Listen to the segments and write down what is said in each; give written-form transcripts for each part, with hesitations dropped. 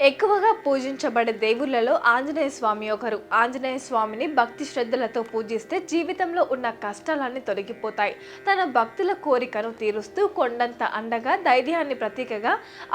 ఎక్కువగా పూజించబడే దేవుళ్లలో ఆంజనేయ స్వామి ఒకరు. ఆంజనేయ స్వామిని భక్తి శ్రద్ధలతో పూజిస్తే జీవితంలో ఉన్న కష్టాలన్నీ తొలగిపోతాయి. తన భక్తుల కోరికను తీరుస్తూ కొండంత అండగా, ధైర్యాన్ని ప్రతీకగా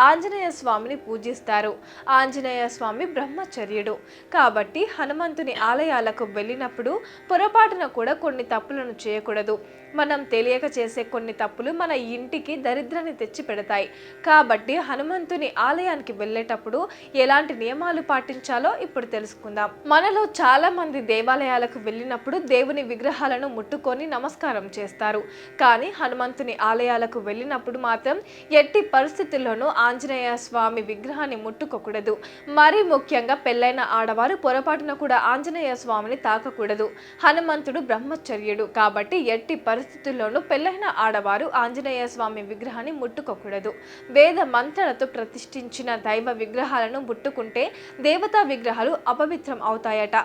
ఆంజనేయ స్వామిని పూజిస్తారు. ఆంజనేయ స్వామి బ్రహ్మచర్యుడు కాబట్టి హనుమంతుని ఆలయాలకు వెళ్ళినప్పుడు పొరపాటున కూడా కొన్ని తప్పులను చేయకూడదు. మనం తెలియక చేసే కొన్ని తప్పులు మన ఇంటికి దరిద్రాన్ని తెచ్చి పెడతాయి. కాబట్టి హనుమంతుని ఆలయానికి వెళ్ళేటప్పుడు ఎలాంటి నియమాలు పాటించాలో ఇప్పుడు తెలుసుకుందాం. మనలో చాలా మంది దేవాలయాలకు వెళ్ళినప్పుడు దేవుని విగ్రహాలను ముట్టుకొని నమస్కారం చేస్తారు. కానీ హనుమంతుని ఆలయాలకు వెళ్ళినప్పుడు మాత్రం ఎట్టి పరిస్థితుల్లోనూ ఆంజనేయ స్వామి విగ్రహాన్ని ముట్టుకోకూడదు. మరీ ముఖ్యంగా పెళ్ళైన ఆడవారు పొరపాటున కూడా ఆంజనేయ స్వామిని తాకకూడదు. హనుమంతుడు బ్రహ్మచర్యుడు కాబట్టి ఎట్టి పరిస్థితుల్లోనూ పెళ్ళైన ఆడవారు ఆంజనేయ స్వామి విగ్రహాన్ని ముట్టుకోకూడదు. వేద మంత్రాలతో ప్రతిష్ఠించిన దైవ విగ్రహాలను ముట్టుకుంటే దేవతా విగ్రహాలు అపవిత్రం అవుతాయట.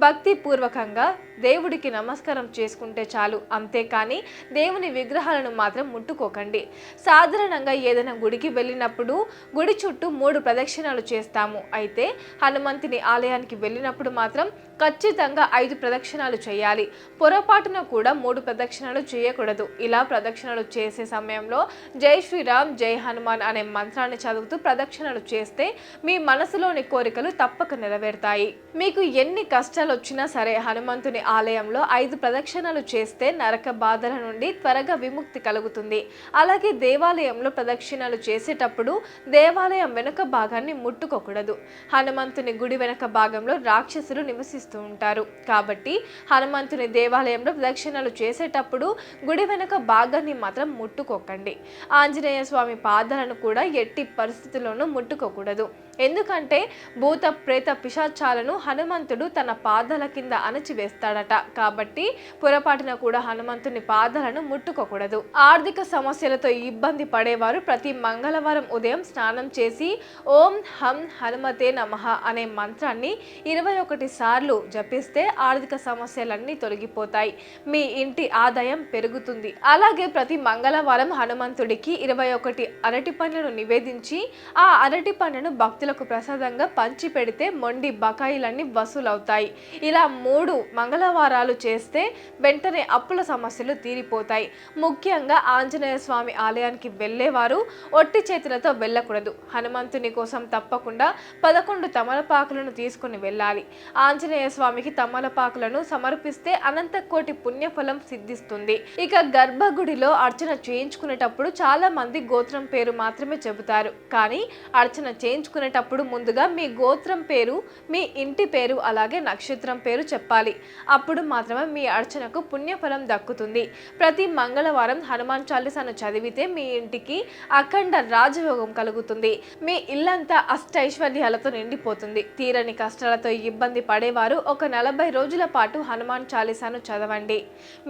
భక్తి పూర్వకంగా దేవుడికి నమస్కారం చేసుకుంటే చాలు, అంతేకాని దేవుని విగ్రహాలను మాత్రం ముట్టుకోకండి. సాధారణంగా ఏదైనా గుడికి వెళ్ళినప్పుడు గుడి చుట్టూ 3 ప్రదక్షిణాలు చేస్తాము. అయితే హనుమంతుని ఆలయానికి వెళ్ళినప్పుడు మాత్రం ఖచ్చితంగా 5 ప్రదక్షిణాలు చేయాలి. పొరపాటున కూడా 3 ప్రదక్షిణాలు చేయకూడదు. ఇలా ప్రదక్షిణలు చేసే సమయంలో జై శ్రీరామ్ జై హనుమాన్ అనే మంత్రాన్ని చదువుతూ ప్రదక్షిణలు చేస్తే మీ మనసులోని కోరికలు తప్పక నెరవేరుతాయి. మీకు ఎన్ని కష్టాలు వచ్చినా సరే హనుమంతుని ఆలయంలో 5 ప్రదక్షిణలు చేస్తే నరక బాధల నుండి త్వరగా విముక్తి కలుగుతుంది. అలాగే దేవాలయంలో ప్రదక్షిణలు చేసేటప్పుడు దేవాలయం వెనుక భాగాన్ని ముట్టుకోకూడదు. హనుమంతుని గుడి వెనుక భాగంలో రాక్షసులు నివసిస్తూ ఉంటారు. కాబట్టి హనుమంతుని దేవాలయంలో ప్రదక్షిణలు చేసేటప్పుడు గుడి వెనుక భాగాన్ని మాత్రం ముట్టుకోకండి. ఆంజనేయ స్వామి పాదాలను కూడా ఎట్టి పరిస్థితుల్లోనూ ముట్టుకోకూడదు. ఎందుకంటే భూత ప్రేత పిశాచాలను హనుమంతుడు తన పాదాల కింద అణచివేస్తాడట. కాబట్టి పొరపాటున కూడా హనుమంతుని పాదాలను ముట్టుకోకూడదు. ఆర్థిక సమస్యలతో ఇబ్బంది పడేవారు ప్రతి మంగళవారం ఉదయం స్నానం చేసి ఓం హం హనుమతే నమః అనే మంత్రాన్ని 21 సార్లు జపిస్తే ఆర్థిక సమస్యలన్నీ తొలగిపోతాయి. మీ ఇంటి ఆదాయం పెరుగుతుంది. అలాగే ప్రతి మంగళవారం హనుమంతుడికి 21 అరటి పండ్లను నివేదించి ఆ అరటి పండ్లను భక్తులకు ప్రసాదంగా పంచి పెడితే మొండి బకాయిలన్నీ వసూలవుతాయి. ఇలా 3 మంగళవారాలు చేస్తే వెంటనే అప్పుల సమస్యలు తీరిపోతాయి. ముఖ్యంగా ఆంజనేయ స్వామి ఆలయానికి వెళ్ళేవారు ఒట్టి చేతులతో వెళ్ళకూడదు. హనుమంతుని కోసం తప్పకుండా 11 తమలపాకులను తీసుకుని వెళ్ళాలి. ఆంజనేయ స్వామికి తమలపాకులను సమర్పిస్తే అనంత కోటి పుణ్యఫలం సిద్ధిస్తుంది. ఇక గర్భగుడిలో అర్చన చేయించుకునేటప్పుడు చాలా మంది గోత్రం పేరు మాత్రమే చెబుతారు. కానీ అర్చన చేయించుకునేటప్పుడు ముందుగా మీ గోత్రం పేరు, మీ ఇంటి పేరు, అలాగే నక్షత్రం పేరు చెప్పాలి. అప్పుడు మాత్రమే మీ అర్చనకు పుణ్యఫలం దక్కుతుంది. ప్రతి మంగళవారం హనుమాన్ చాలీసాను చదివితే మీ ఇంటికి అఖండ రాజయోగం కలుగుతుంది. మీ ఇల్లంతా అష్టైశ్వర్యాలతో నిండిపోతుంది. తీరని కష్టాలతో ఇబ్బంది పడేవారు ఒక 40 రోజుల పాటు హనుమాన్ చాలీసాను చదవండి.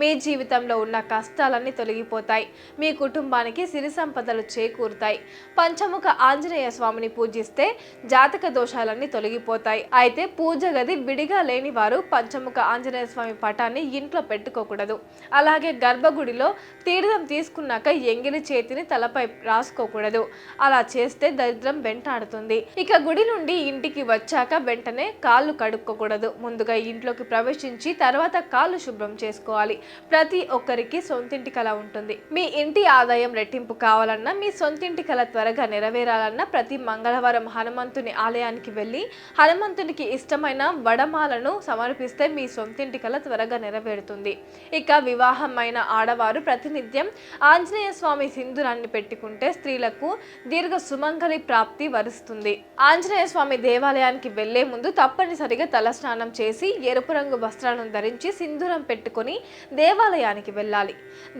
మీ జీవితంలో ఉన్న కష్టాలన్నీ తొలగిపోతాయి. మీ కుటుంబానికి సిరి సంపదలు చేకూరుతాయి. పంచముఖ ఆంజనేయ స్వామిని పూజిస్తే జాతక దోషాలన్నీ తొలగిపోతాయి. అయితే పూజ గది విడిగా లేని వారు పంచముఖ ఆంజనేయ స్వామి పటాన్ని ఇంట్లో పెట్టుకోకూడదు. అలాగే గర్భగుడిలో తీర్థం తీసుకున్నాక ఎంగిలి చేతిని తలపై రాసుకోకూడదు. అలా చేస్తే దరిద్రం వెంటాడుతుంది. ఇక గుడి నుండి ఇంటికి వచ్చాక వెంటనే కాళ్ళు కడుక్కోకూడదు. ముందుగా ఇంట్లోకి ప్రవేశించి తర్వాత కాళ్ళు శుభ్రం చేసుకోవాలి. ప్రతి ఒక్కరికి సొంతింటి కల ఉంటుంది. మీ ఇంటి ఆదాయం రెట్టింపు కావాలన్నా, మీ సొంతింటి కల త్వరగా నెరవేరాలన్నా ప్రతి మంగళవారం హనుమంతుని ఆలయానికి వెళ్ళి హనుమంతునికి ఇష్టమైన వడమాలను సమర్పిస్తే మీ సొంతింటి కల త్వరగా నెరవేరుతుంది. ఇక వివాహమైన ఆడవారు ప్రతినిత్యం ఆంజనేయ స్వామి సింధూరాన్ని పెట్టుకుంటే స్త్రీలకు దీర్ఘ సుమంగళి ప్రాప్తి వరిస్తుంది. ఆంజనేయ స్వామి దేవాలయానికి వెళ్లే ముందు తప్పనిసరిగా తలస్నానం చేసి ఎరుపు రంగు వస్త్రాలను ధరించి సింధూరం పెట్టుకొని దేవాలయానికి వెళ్ళాలి.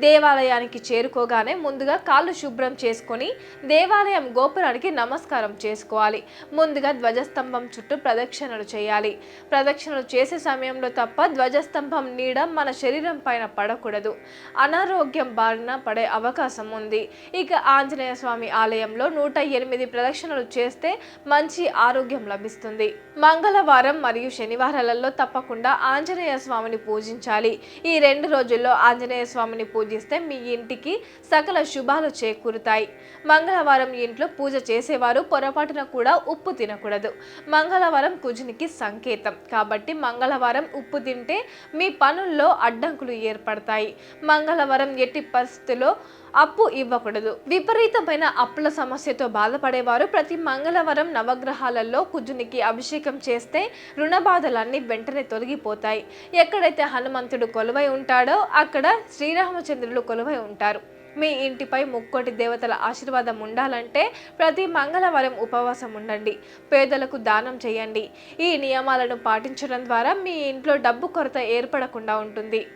దేవాలయానికి చేరుకోగానే ముందుగా కాళ్ళు శుభ్రం చేసుకొని దేవాలయం గోపురానికి నమస్కారం చేసుకోవాలి. ముందుగా ధ్వజస్తంభం చుట్టూ ప్రదక్షిణలు చేయాలి. ప్రదక్షిణలు చేసే సమయంలో తప్ప ధ్వజస్తంభం నీడ మన శరీరం పైన పడకూడదు. అనారోగ్యం బారిన పడే అవకాశం ఉంది. ఇక ఆంజనేయ స్వామి ఆలయంలో 108 ప్రదక్షిణలు చేస్తే మంచి ఆరోగ్యం లభిస్తుంది. మంగళవారం మరియు శనివారాలలో తప్పకుండా ఆంజనేయ స్వామిని పూజించాలి. ఈ 2 రోజుల్లో ఆంజనేయ స్వామిని పూజిస్తే మీ ఇంటికి సకల శుభాలు చేకూరుతాయి. మంగళవారం ఇంట్లో పూజ చేసేవారు పొరపాటున కూడా కూడా ఉప్పు తినకూడదు. మంగళవారం కుజునికి సంకేతం కాబట్టి మంగళవారం ఉప్పు తింటే మీ పనుల్లో అడ్డంకులు ఏర్పడతాయి. మంగళవారం ఎట్టి పరిస్థితుల్లో అప్పు ఇవ్వకూడదు. విపరీతమైన అప్పుల సమస్యతో బాధపడేవారు ప్రతి మంగళవారం నవగ్రహాలలో కుజునికి అభిషేకం చేస్తే రుణ బాధలన్నీ వెంటనే తొలగిపోతాయి. ఎక్కడైతే హనుమంతుడు కొలువై ఉంటాడో అక్కడ శ్రీరామచంద్రులు కొలువై ఉంటారు. మీ ఇంటిపై ముక్కోటి దేవతల ఆశీర్వాదం ఉండాలంటే ప్రతి మంగళవారం ఉపవాసం ఉండండి, పేదలకు దానం చేయండి. ఈ నియమాలను పాటించడం ద్వారా మీ ఇంట్లో డబ్బు కొరత ఏర్పడకుండా ఉంటుంది.